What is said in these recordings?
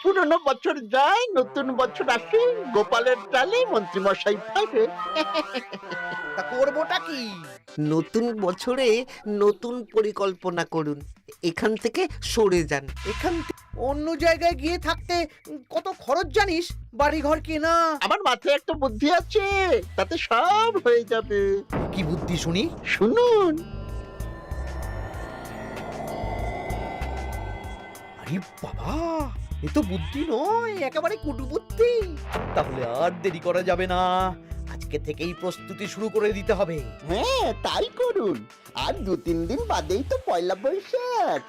পুরনো বছর যায়, নতুন বছর আসে, গোপালের টালে মন্ত্রীমশাই ফেরে। তা করবোটা কি? নতুন বছরে নতুন পরিকল্পনা করুন, এখান থেকে সরে যান। এখান থেকে অন্য জায়গায় গিয়ে থাকতে কত খরচ জানিস? বাড়িঘর কেনা। আমার মাথায় একটা বুদ্ধি আছে, তাতে সব হয়ে যাবে। কি বুদ্ধি শুনি? শুনুন। আরে বাবা, এ তো বুদ্ধি নয়, একেবারে কুটবুদ্ধি। তাহলে আর দেরি করা যাবে না, আজকে থেকেই প্রস্তুতি শুরু করে দিতে হবে। হ্যাঁ, তাই করুন। আর 2-3 দিন বাদেই তো পয়লা বৈশাখ।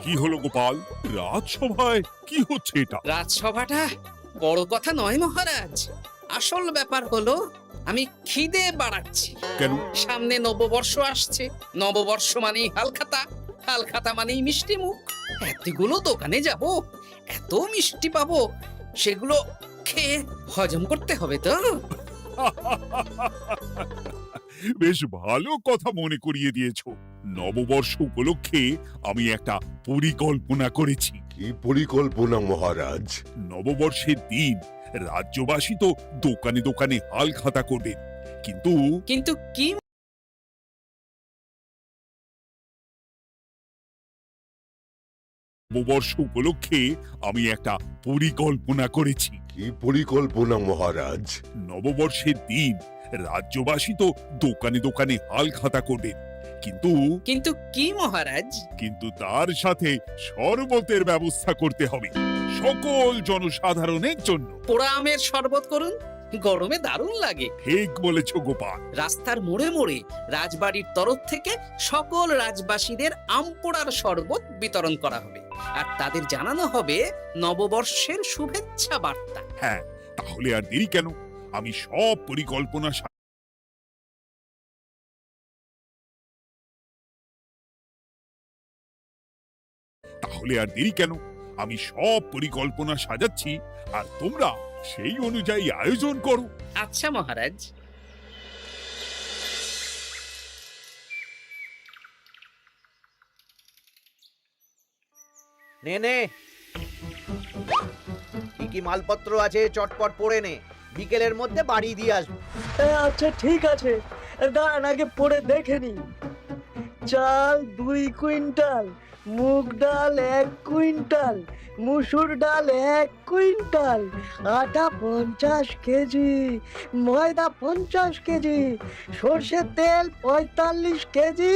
কি হলো গোপাল, রাজসভায় কি হচ্ছে এটা? রাজসভাটা বড় কথা নয় মহারাজ, আসল ব্যাপার হলো আমি খিদে বাড়াচ্ছি। কেন? সামনে নববর্ষ আসছে, নববর্ষ মানেই হালখাতা, হালখাতা মানেই মিষ্টি মুখ। এতগুলো দোকানে যাব, এত মিষ্টি পাবো, সেগুলো খেয়ে হজম করতে হবে তো। বেশ ভালো কথা মনে করিয়ে দিয়েছো। নববর্ষ উপলক্ষে আমি একটা পরিকল্পনা করেছি। কি পরিকল্পনা মহারাজ? নববর্ষের দিন রাজ্যবাসী তো দোকানে দোকানে হালখাতা করবে, কিন্তু কিন্তু কি? নববর্ষ উপলক্ষে আমি একটা পরিকল্পনা করেছি। কি পরিকল্পনা মহারাজ? নববর্ষের দিন রাজ্যবাসী তো দোকানে দোকানে হালখাতা করবে, কিন্তু কিন্তু কি মহারাজ? কিন্তু তার সাথে শরবতের ব্যবস্থা করতে হবে সকল জনসাধারণের জন্য। পোড়া আমের শরবত করুন, গরমে দারুণ লাগে। ঠিক বলেছ গোপাল। রাস্তার মোড়ে মোড়ে রাজবাড়ির তরফ থেকে সকল রাজবাসীদের আম পোড়ার শরবত বিতরণ করা হবে, আর তাদের জানানো হবে নববর্ষের শুভেচ্ছা বার্তা। হ্যাঁ, তাহলে আর দেরি কেন? আমি সব পরিকল্পনা তাহলে আর দেরি কেন? আমি সব পরিকল্পনা সাজাচ্ছি, আর তোমরা সেই অনুযায়ী আয়োজন করো। আচ্ছা মহারাজ। নে নে, কি কি মালপত্র আছে চটপট পড়ে নে, বিকেলের মধ্যে বাড়ি দিয়ে আসবো। আচ্ছা ঠিক আছে, দাঁড়ান আগে পড়ে দেখে নি। চাল 2 কুইন্টাল, মুগ ডাল 1 কুইন্টাল, মুসুর ডাল 1 কুইন্টাল, আটা 50 কেজি, ময়দা 50 কেজি, সর্ষের তেল 45 কেজি,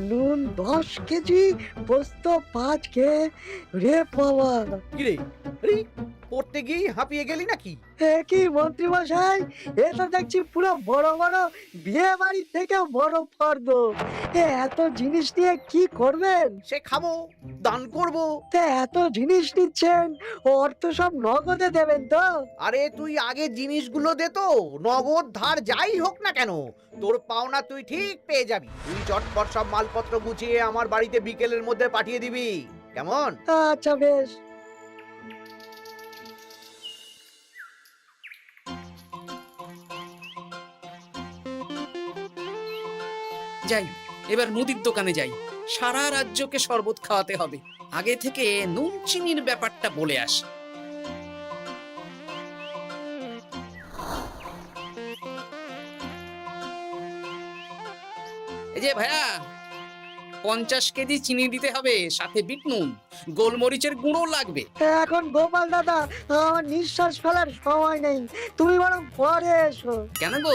নুন 10 কেজি, পোস্ত 5 রে বাবা। কিরে, আরে পড়তে গিয়ে হাঁপিয়ে গেলি নাকি? কি মন্ত্রী মশাই, এটা দেখছি পুরো বড় বড় বিয়ে বাড়ির থেকেও বড় ফর্দ। এত জিনিস নিয়ে কি করবেন? সে খাবো, দান করব। এত জিনিস নিচ্ছেন, অর্থ সব নগদে দেবেন তো? আরে তুই আগে জিনিসগুলো দে তো, নগদ ধার যাই হোক না কেন, তোর পাওনা তুই ঠিক পেয়ে যাবি। তুই চটপট সব মালপত্র গুছিয়ে আমার বাড়িতে বিকেলের মধ্যে পাঠিয়ে দিবি, কেমন? আচ্ছা বেশ। যাই, এবার মুদির দোকানে যাই, সারা রাজ্যকে শরবত খাওয়াতে হবে। আগে থেকে নুন চিনির ব্যাপারটা বলে আসি। এই যে ভাইয়া, 50 কেজি চিনি দিতে হবে, সাথে বিট নুন, গোলমরিচের গুঁড়ো লাগবে। এখন গোপাল দাদা, আমার নিঃশ্বাস ফেলার সময় নেই, তুমি বরং পরে এসো। কেন গো,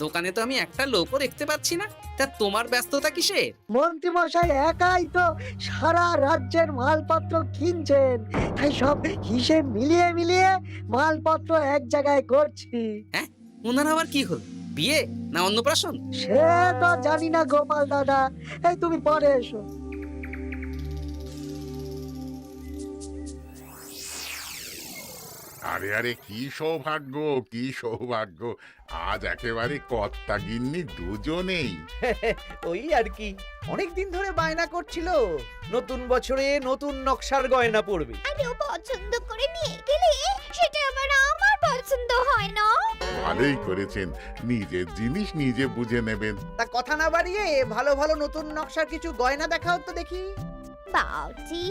দোকানে তো আমি একটা লোকও দেখতে পাচ্ছি না, তা তোমার ব্যস্ততা কিসের? মন্ত্রী মশাই একাই তো সারা রাজ্যের মালপত্র কিনছেন, তাই সব হিসেব মিলিয়ে মিলিয়ে মালপত্র এক জায়গায় করছি। হ্যাঁ, ওনার আবার কি হল, বিয়ে না অন্নপ্রাশন? সে তো জানি না গোপাল দাদা, এই তুমি পরে এসো। আরে আরে কি সৌভাগ্য, কি সৌভাগ্য! আজ একেবারে কর্তা গিন্নি দুজনেই। ওই আর কি, অনেক দিন ধরে বায়না করছিল নতুন বছরে নতুন নকশার গয়না পরবে। আরে ও পছন্দ করে নিয়ে গেলে সেটা আবার আমার পছন্দ হয় না। ভালোই করেছেন, নিজের জিনিস নিজে বুঝে নেবেন। তা কথা না বাড়িয়ে ভালো ভালো নতুন নকশার কিছু গয়না দেখাও তো দেখি। বাউজি,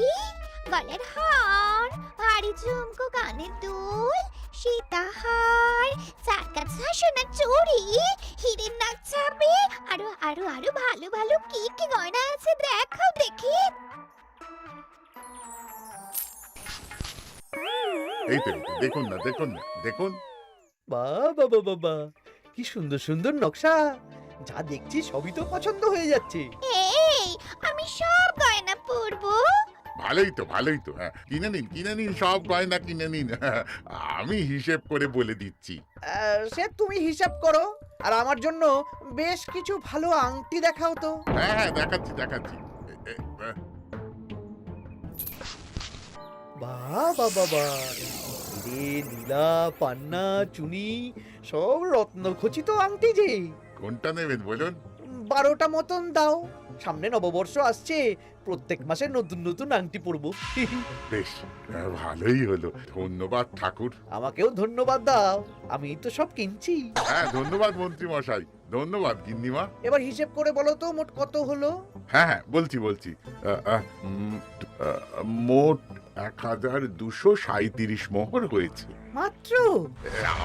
গলার হার, ভারী ঝুমকো, কানের দুল, সীতাহার, চারকাছা সোনার চুড়ি, হীরের নাক ছাপে, আরো আরো আরো ভালো ভালো কি কি গয়না আছে দেখাও দেখি। এই তো দেখুন না, দেখুন না, দেখুন। বাবা বাবা বাবা, কি সুন্দর সুন্দর নকশা! যা দেখছি সবই তো পছন্দ হয়ে যাচ্ছে। এই, আমি সব গয়না পরবো। ভালোই তো, ভালোই তো। হ্যাঁ, কিনে নিন, সব গয়না কিনে নিন। আমি হিসেব করে বলে দিচ্ছি। সে তুমি হিসাব করো, আর আমার জন্য বেশ কিছু ভালো আংটি দেখাও তো। হ্যাঁ হ্যাঁ, দেখাচ্ছি দেখাচ্ছি। বাবা বাবা, হিরে, নীলা, পান্না, চুনি, সব রত্নখচিত আংটি যে। কোনটা নেবেন বলুন? 12টা মতন দাও। সামনে নববর্ষ আসছে, প্রত্যেক মাসে নতুন নতুন আংটি পরবো। বেশ, ভালোই হলো। ধন্যবাদ ঠাকুর। আমাকেও ধন্যবাদ দাও, আমি তো সব কিনছি। হ্যাঁ, ধন্যবাদ মন্ত্রী মশাই, ধন্যবাদ গিন্নিমা। এবার হিসেব করে বলো তো মোট কত হলো। হ্যাঁ হ্যাঁ, বলছি। মোট 1237 মোহর হয়েছে। মাত্র?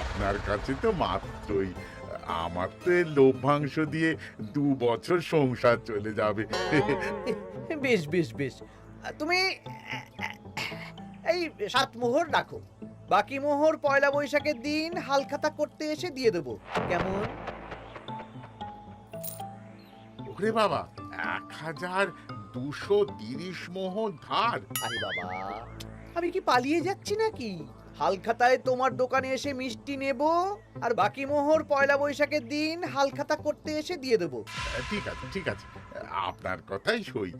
আপনার কাছে তো মাত্রই। আমার তো এর লভ্যাংশ দিয়ে 2 বছর সংসার চলে যাবে। বেশ বেশ বেশ, তুমি এই 7 মোহর রাখো, বাকি মোহর পয়লা বৈশাখের দিন হালখাতা করতে এসে দিয়ে দেবো, কেমন? ওরে বাবা, 1230 মোহর ধার! আরে বাবা, আমি কি পালিয়ে যাচ্ছি নাকি? হালখাতায় তোমার দোকানে এসে মিষ্টি নেব, আর বাকি মোহর পয়লা বৈশাখের দিন হালখাতা করতে এসে দিয়ে দেবো। ঠিক আছে, ঠিক আছে, আপনার কথাই সই।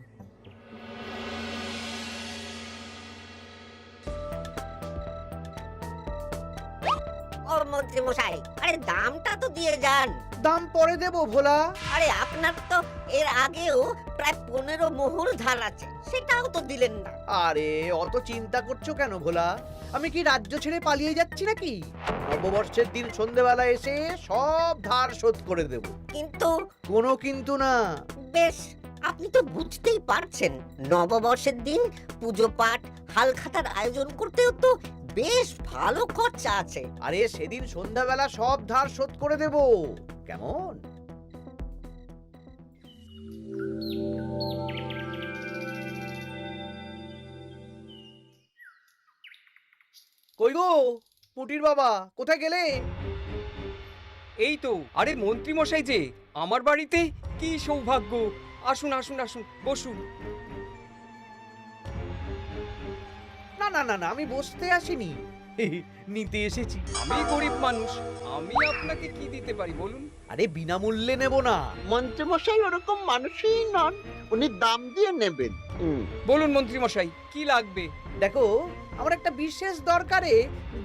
ও মন্ত্রী মশাই, আরে দামটা তো দিয়ে যান। দাম পরে দেবো ভোলা। আরে আপনার তো এর আগেও প্রায় 15 মোহর ধার আছে, সেটাও তো দিলেন না। আরে অত চিন্তা করছো কেন ভোলা? আমি কি রাজ্য ছেড়ে পালিয়ে যাচ্ছি নাকি? নববর্ষের দিন সন্ধেবেলা এসে সব ধার শোধ করে দেব। কিন্তু কোনো কিন্তু না। বেশ, আপনি তো বুঝতেই পারছেন, নববর্ষের দিন পুজো পাঠ হালখাতার আয়োজন করতেও তো বেশ ভালো খরচা আছে। আরে সেদিন সন্ধ্যাবেলা সব ধার শোধ করে দেব, কেমন? কই গো পুটির বাবা, কোথায় গেলে? এই তো, আরে মন্ত্রী মশাই যে আমার বাড়িতে, কি সৌভাগ্য! আসুন আসুন আসুন, বসুন। না না না না, আমি বসতে আসিনি, নিতে এসেছি। আমি গরিব মানুষ, আমি আপনাকে কি দিতে পারি বলুন? আরে বিনামূল্যে নেব না। মন্ত্রীমশাই ওরকম মানুষই নন, উনি দাম দিয়ে নেবেন। বলুন মন্ত্রী মশাই, কি লাগবে? দেখো, আমার একটা বিশেষ দরকারে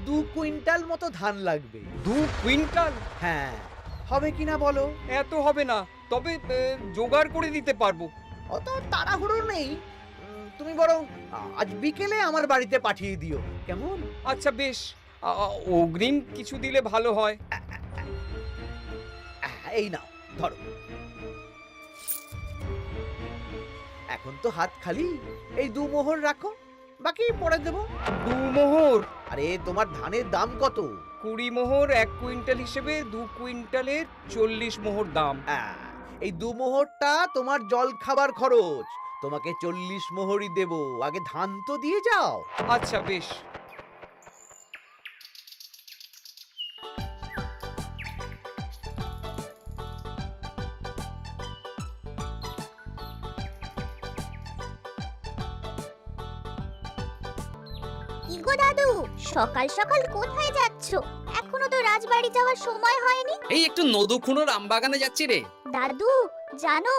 2 কুইন্টাল মতো ধান লাগবে। 2 কুইন্টাল? হ্যাঁ, হবে কিনা বলো? এত হবে না, তবে জোগাড় করে দিতে পারবো। অত তাড়াহুড়ো নেই, তুমি বরং আজ বিকেলে আমার বাড়িতে পাঠিয়ে দিও, কেমন? আচ্ছা বেশ, অগ্রিম কিছু দিলে ভালো হয়। এই নাও, ধরো। এখন তো হাত খালি, এই 2 মোহর রাখো, বাকি পরে দেবো। 2 মোহর? আরে তোমার ধানের দাম কত? 20 মোহর 1 কুইন্টাল হিসেবে 2 কুইন্টালের 40 মোহর দাম। এই 2 মোহরটা তোমার জল খাবার খরচ, তোমাকে 40 মোহরই দেব। আগে ধান তো দিয়ে যাও। আচ্ছা বেশ। কি গো দাদু, সকাল সকাল কোথায় যাচ্ছো? এখনো তো রাজবাড়ি যাওয়ার সময় হয়নি। এই একটু নদুখুনোর আমবাগানে যাচ্ছি রে। দাদু, জানো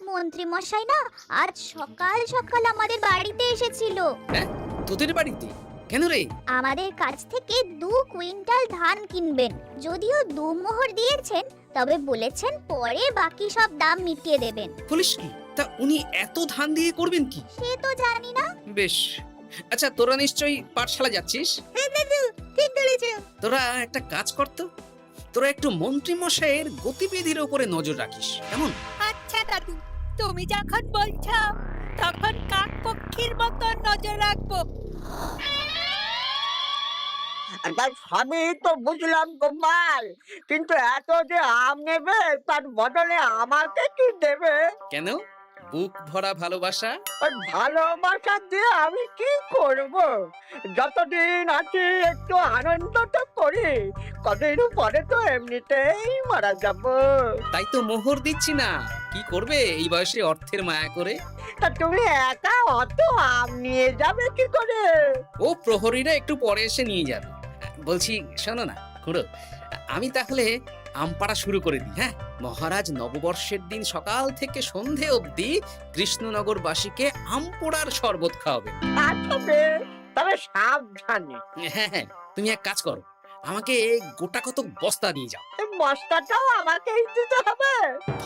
মন্ত্রী মশাই না আজ সকাল সকাল আমাদের বাড়িতে এসেছিল। হ্যাঁ, তোদের বাড়িতে? কেন রে? আমাদের কাছ থেকে 2 কুইন্টাল ধান কিনবেন। যদিও 2 মোহর দিয়েছেন, তবে বলেছেন পরে বাকি সব দাম মিটিয়ে দেবেন। বলিস কি? তা উনি এত ধান দিয়ে করবেন কি? সে তো জানি না। বেশ, আচ্ছা তোরা নিশ্চয়ই পাঠশালা যাচ্ছিস। ঠিক বলেছে। তোরা একটা কাজ করতো, তোরা একটু মন্ত্রী মশাইয়ের গতিবিধির উপরে নজর রাখিস, কেমন? আচ্ছা দাদু, তুমি যখন বলছো তখন কাক পক্ষীর মতো নজর রাখবো। তার সবই তো বুঝলাম গোপাল, কিন্তু এত যে আম নেবে তার বদলে আমাকে কি দেবে? কেন? বুক ভরা ভালোবাসা। ওই ভালোবাসা দিয়ে আমি কি করব? যতদিন আছি একটু আনন্দ তো করি, কদিন পরে তো এমনিতেই মারা যাব। তাই তো মোহর দিচ্ছি না। কি করবে এই বয়সে অর্থের মায়া করে? তা তুমি একা অত আম নিয়ে যাবে কি করে? ও প্রহরীরা একটু পরে এসে নিয়ে যাবে। বলছি শোনো না খুড়ো, আমি তাহলে আম পাড়া শুরু করে দিই। হ্যাঁ, মহারাজ নববর্ষের দিন সকাল থেকে সন্ধে অবধি কৃষ্ণনগরবাসীকে আম পোড়ার শরবত খাওয়াবে। আচ্ছা বেশ, তবে সাবধানে। হ্যাঁ হ্যাঁ, তুমি এক কাজ করো, আমাকে গোটা কত বস্তা নিয়ে যাও। এই বস্তাটাও আমাকেই দিতে হবে?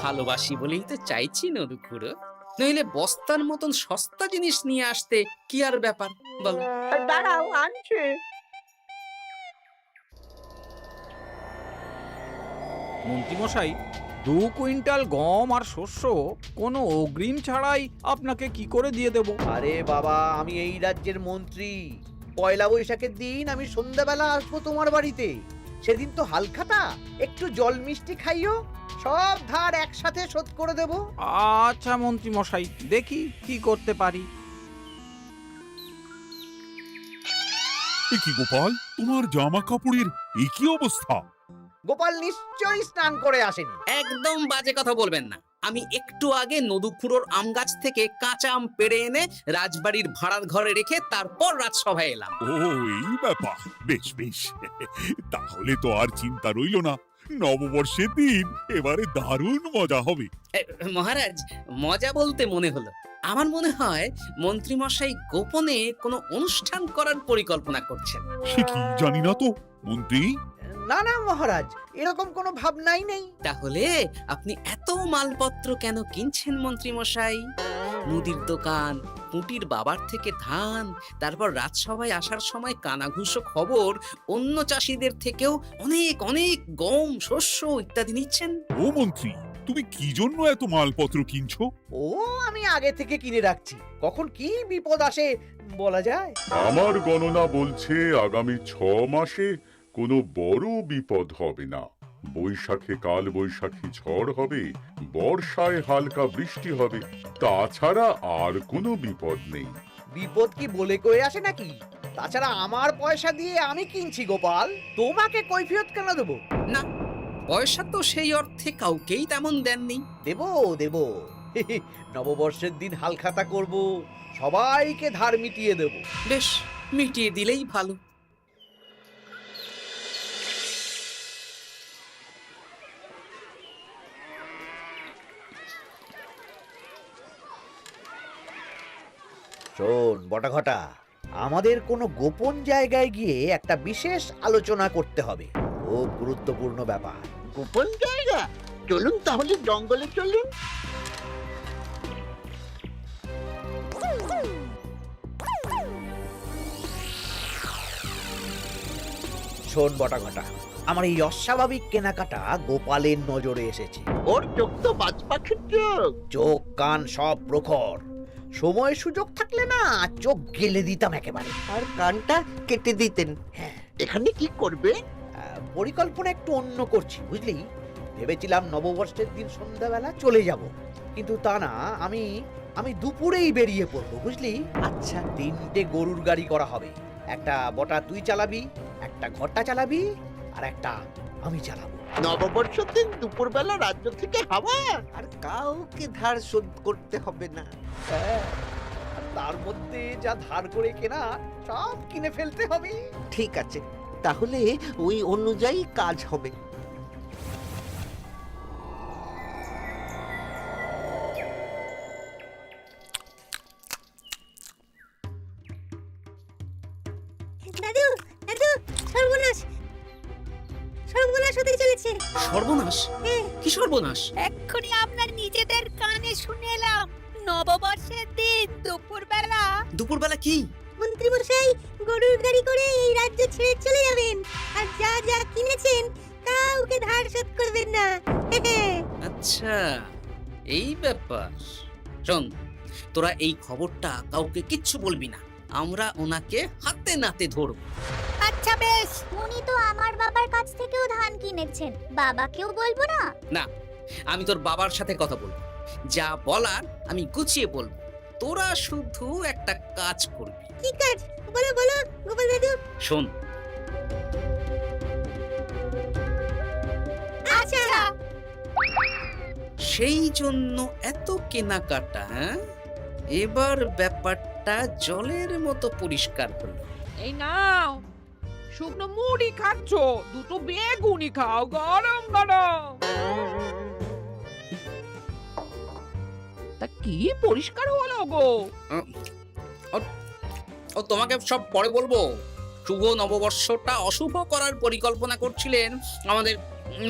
ভালোবাসি বলেই তো চাইছি নদু খুড়ো, নইলে বস্তার মতন সস্তা জিনিস নিয়ে আসতে কি আর ব্যাপার বলো? দাঁড়াও, আনছি। মন্ত্রীমশাই, 2 কুইন্টাল গম আর শস্য কোনো অগ্রিম ছাড়াই আপনাকে কি করে দিয়ে দেব? আরে বাবা, আমি এই রাজ্যের মন্ত্রী। পয়লা বৈশাখের দিন আমি সন্ধ্যাবেলা আসবো তোমার বাড়িতে। সেদিন তো হালখাতা, একটু জল মিষ্টি খাইও, সব ধার একসাথে শোধ করে দেব। আচ্ছা মন্ত্রীমশাই, দেখি কি করতে পারি। এ কি গোপাল, তোমার জামা কাপড়ের এই কি অবস্থা? গোপাল নিশ্চয়ই স্নান করে আসেনি। একদম বাজে কথা বলবেন না। আমি একটু আগে নদুখুড়োর আম গাছ থেকে কাঁচা আম পেড়ে এনে রাজবাড়ির ভাড়ার ঘরে রেখে তারপর রাজসভায় এলাম। ও এই ব্যাপার, বেশ বেশ। তাহলে তো আর চিন্তা রইল না, নববর্ষের দিন এবারে দারুণ মজা হবে। মহারাজ, মজা বলতে মনে হলো, আমার মনে হয় মন্ত্রীমশাই গোপনে কোনো অনুষ্ঠান করার পরিকল্পনা করছেন। সে কি জানি না তো মন্ত্রী। না না মহারাজ, এরকম কোনো ভাবনাই নেই। তাহলে আপনি এত মালপত্র কেন কিনছেন মন্ত্রীমশাই? মুদির দোকান, পুঁটির বাবার থেকে ধান, তারপর রাজসভায় আসার সময় কানাঘুষো খবর অন্য চাষিদের থেকেও অনেক অনেক গম, শস্য ইত্যাদি নিচ্ছেন। ও মন্ত্রী, তুমি কি জন্য এত মালপত্র কিনছো? ও আমি আগে থেকে কিনে রাখছি, কখন কি বিপদ আসে বলা যায়। আমার গণনা বলছে আগামী 6 মাসে কোনো বড় বিপদ হবে না। বৈশাখে কাল বৈশাখী ঝড় হবে, বর্ষায় হালকা বৃষ্টি হবে, তাছাড়া আর কোনো বিপদ নেই। বিপদ কি বলে কয়ে আসে নাকি? তাছাড়া আমার পয়সা দিয়ে আমি কিনছি গোপাল, তোমাকে কৈফিয়ত কেন দেবো? না, পয়সা তো সেই অর্থে কাউকেই তেমন দেননি। দেবো দেবো। নববর্ষের দিন হালখাতা করব, সবাইকে ধার মিটিয়ে দেব। বেশ, মিটিয়ে দিলেই ভালো। শোন বটাঘটা, আমাদের কোনো গোপন জায়গায় গিয়ে একটা বিশেষ আলোচনা করতে হবে, খুব গুরুত্বপূর্ণ ব্যাপার। গোপন জায়গা? চলুন তাহলে জঙ্গলে চলুন। শোন বটাঘটা, আমার এই অস্বাভাবিক কেনাকাটা গোপালের নজরে এসেছে। ওর চোখ তো বাজ পাখির চোখ। চোখ কান সব প্রখর, সময় সুযোগ থাকলে না চোখ গেলে দিতাম একেবারে। আর কানটা কেটে দিতেন। হ্যাঁ, এখানে কি করবে? পরিকল্পনা একটু অন্য করছি বুঝলি। ভেবেছিলাম নববর্ষের দিন সন্ধ্যাবেলা চলে যাব, কিন্তু তা না, আমি দুপুরেই বেরিয়ে পড়বো বুঝলি। আচ্ছা, 3টে গরুর গাড়ি করা হবে, একটা বটা তুই চালাবি, একটা ঘটা চালাবি, আর একটা আমি চালাবো। নববর্ষের দিন দুপুরবেলা রাজ্য থেকে হাওয়া। আর কাউকে ধার শোধ করতে হবে না। হ্যাঁ, আর তার মধ্যে যা ধার করে কেনা সব কিনে ফেলতে হবে। ঠিক আছে, তাহলে ওই অনুযায়ী কাজ হবে। সর্বনাশ, কি সর্বনাশ? এক্ষুনি আপনার নিজেদের কানে শুনে এলাম নববর্ষের দিন দুপুরবেলা কি? মন্ত্রী মশাই গরুর গাড়ি করে এই রাজ্য ছেড়ে চলে যাবেন, আর যা যা কিনেছেন কাউকে ধার শোধ করবেন না। আচ্ছা, এই ব্যাপার। শোন, তোরা এই খবরটা কাউকে কিচ্ছু বলবি না, আমরা ওনাকে হাতে নাতে ধরব। আচ্ছা বেশ। উনি তো আমার বাবার কাছ থেকেও ধান কিনেছেন, বাবাকেও বলবো না? না, আমি তোর বাবার সাথে কথা বলবো, যা বলার আমি গুছিয়ে বলবো। তোরা শুধু একটা কাজ করবি। কি কাজ? বলো বলো গোপাল দাদু। শোন, আচ্ছা। সেই জন্য এত কেনাকাটা, হ্যাঁ? এবার ব্যাপারটা জলের মতো পরিষ্কার হলো। এই নাও, শুকনো মুড়ি খাচ্ছ, দুটো বেগুনি খাও গরম গরম। তা কি পরিষ্কার হলো গো? ও তোমাকে সব পরে বলবো। শুভ নববর্ষটা অশুভ করার পরিকল্পনা করছিলেন আমাদের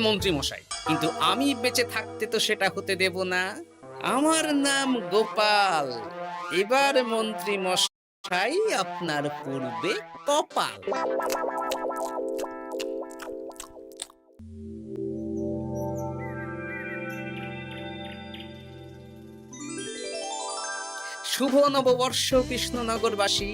মন্ত্রী মশাই, কিন্তু আমি বেঁচে থাকতে তো সেটা হতে দেব না। আমার নাম গোপাল। এবার মন্ত্রী মশাই আপনার পূর্বে কপাল। শুভ নববর্ষ কৃষ্ণনগরবাসী।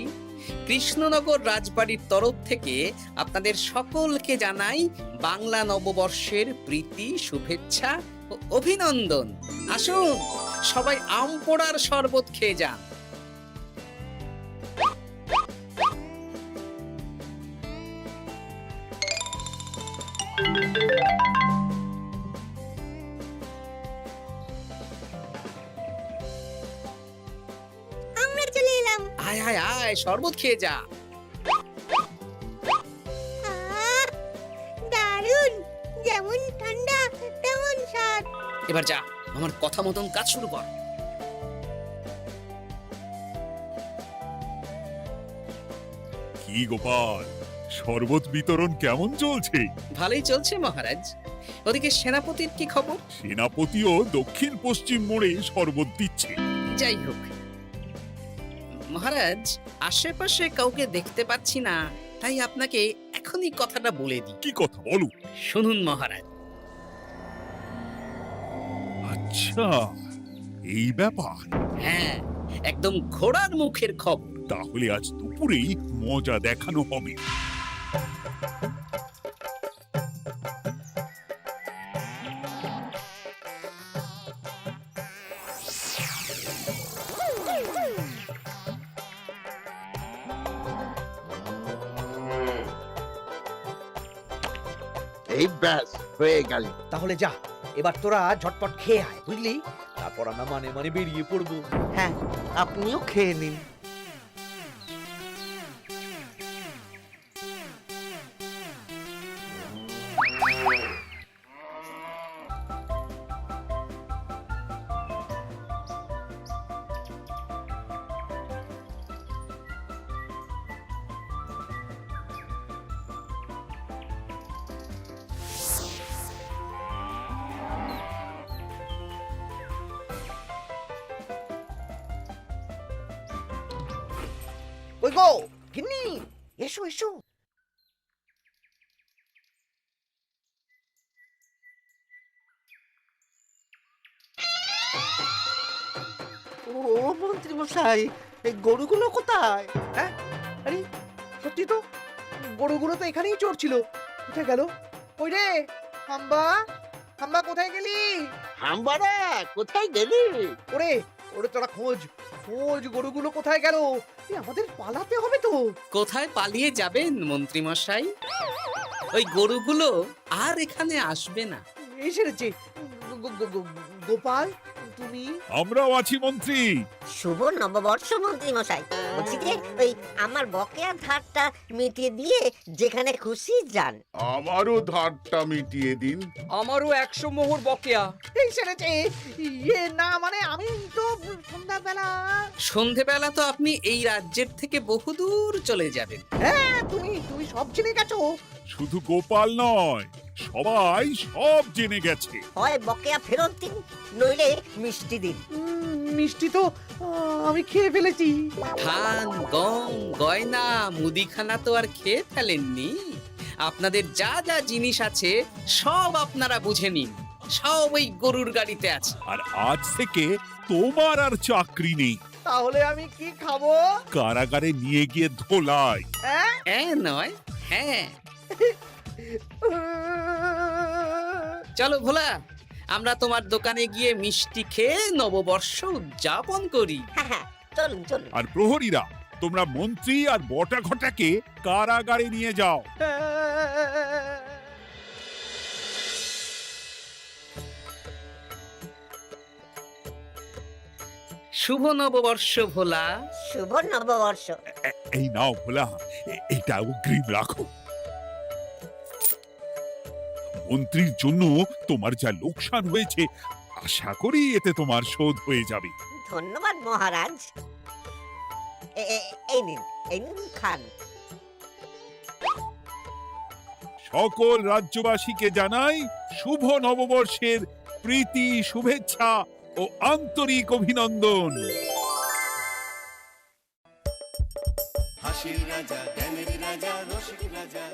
কৃষ্ণনগর রাজবাড়ির তরফ থেকে আপনাদের সকলকে জানাই বাংলা নববর্ষের প্রীতি, শুভেচ্ছা ও অভিনন্দন। আসুন সবাই আম পোড়ার শরবত খেয়ে যান। আমরা চলে এলাম। আয় আয় আয়, শরবত খেয়ে যা। দারুণ, যেমন ঠান্ডা তেমন স্বাদ। এবার যা, আমার কথা মতন কাজ শুরু কর। কি গোপাল, শরবত বিতরণ কেমন চলছে? ভালোই চলছে মহারাজ। ওদিকে সেনাপতির কি খবর? সেনাপতিও দক্ষিণ পশ্চিম মোড়ে শরবত দিচ্ছে। যাই হোক মহারাজ, আশেপাশে কাউকে দেখতে পাচ্ছি না, তাই আপনাকে এখনই কথাটা বলে দিই। কি কথা বলো? শুনুন মহারাজ। আচ্ছা, এই ব্যাপার। হ্যাঁ, একদম ঘোড়ার মুখের খবর। তাহলে আজ দুপুরেই মজা দেখানো হবে। এই ব্যাস হয়ে গেল। তাহলে যা, এবার তোরা ঝটপট খেয়ে আয়, বুঝলি? তারপর আমরা মানে মানে বেরিয়ে পড়বো। হ্যাঁ, আপনিও খেয়ে নিন। ওই গো গিন্নি, এসো এসো। ও মন্ত্রী মশাই, এই গরুগুলো কোথায়? হ্যাঁ, আরে সত্যি তো, গরুগুলো তো এখানেই চড়ছিল। কোথায় গেল? ওই রে হাম্বা, হাম্বা কোথায় গেলি? হাম্বারা কোথায় গেলি? ওরে ওরে, তোরা খোঁজ খোঁজ, গরুগুলো কোথায় গেল? আমাদের পালাতে হবে তো। কোথায় পালিয়ে যাবেন মন্ত্রী মশাই? ওই গরুগুলো আর এখানে আসবে না। এই সেরেছে। গোপাল, তুমি? আমরাও আছি মন্ত্রী। শুভ নববর্ষ মন্ত্রী মশাই। বলছি যে ওই আমার বকেয়া ধারটা মিটিয়ে দিয়ে যেখানে খুশি যান। আমারও ধারটা মিটিয়ে দিন। আমারও 100 মোহর বকেয়া। এই সেরেছে। ইয়ে না, মানে আমি তো সন্ধ্যাবেলা। সন্ধেবেলা তো আপনি এই রাজ্যের থেকে বহুদূর চলে যাবেন। হ্যাঁ, তুমি তুমি সব জেনে গেছো। শুধু গোপাল নয়, সবাই সব জেনে গেছে। হয় বকেয়া ফেরত দিন, নইলে মিষ্টি দিন। মিষ্টি তো আমি খেয়ে ফেলেছি। ধান, গম, গয়না, মুদিখানা তো আর খেয়ে ফেলেননি। আপনাদের যা যা জিনিস আছে সব আপনারা বুঝে নিন। সব ওই গরুর গাড়িতে আছে। আর আজ থেকে তোমার আর চাকরি নেই। তাহলে আমি কি খাবো? কারাগারে নিয়ে গিয়ে ধোলাই। হ্যাঁ নয়, হ্যাঁ। চলো ভোলা, আমরা তোমার দোকানে গিয়ে মিষ্টি খেয়ে নববর্ষ উদযাপন করি। হ্যাঁ, চলুন চলুন। আর প্রহরীরা, তোমরা মন্ত্রী আর বটা ঘটাকে কারাগারে নিয়ে যাও। শুভ নববর্ষ ভোলা। শুভ নববর্ষ। এই নাও ভোলা, এটা অগ্রিম রাখো। মন্ত্রীর জন্য তোমার যা লোকসান হয়েছে, আশা করি এতে তোমার শোধ হয়ে যাবে। ধন্যবাদ মহারাজ। এই নিন, এই নিন, খান। সকল রাজ্যবাসীকে জানাই শুভ নববর্ষের প্রীতি, শুভেচ্ছা ও আন্তরিক অভিনন্দন। হাসির রাজা, জ্ঞানের রাজা, রসিক রাজা।